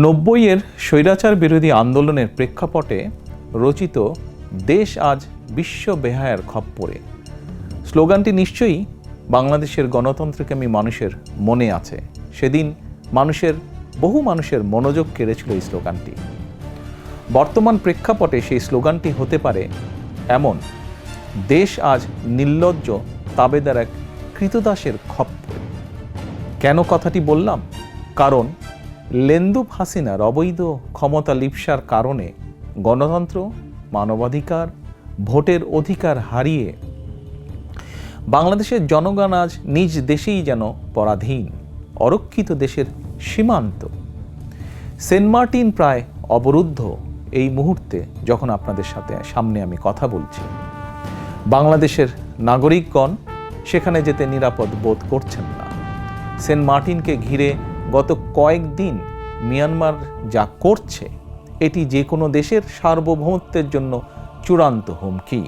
নব্বইয়ের স্বৈরাচার বিরোধী আন্দোলনের প্রেক্ষাপটে রচিত দেশ আজ বিশ্ব বেহায়ার খপ্পরে স্লোগানটি নিশ্চয়ই বাংলাদেশের গণতন্ত্রকামী মানুষের মনে আছে। সেদিন বহু মানুষের মনোযোগ কেড়েছিল এই স্লোগানটি। বর্তমান প্রেক্ষাপটে সেই স্লোগানটি হতে পারে এমন: দেশ আজ নির্লজ্জ তাবেদার এক কৃতদাসের খপ্পরে। কেন কথাটি বললাম? কারণ লেন্দুব হাসিনার অবৈধ ক্ষমতা লিপ্সার কারণে গণতন্ত্র, মানবাধিকার, ভোটের অধিকার হারিয়ে বাংলাদেশের জনগণ আজ নিজ দেশেই যেন পরাধীন। অরক্ষিত দেশের সীমান্ত সেন্ট মার্টিন প্রায় অবরুদ্ধ। এই মুহূর্তে যখন আপনাদের সামনে আমি কথা বলছি, বাংলাদেশের নাগরিকগণ সেখানে যেতে নিরাপদ বোধ করছেন না। সেন্ট মার্টিনকে ঘিরে গত কয়েকদিন মিয়ানমার যা করছে, এটি যে কোনো দেশের সার্বভৌমত্বের জন্য চূড়ান্ত হুমকি।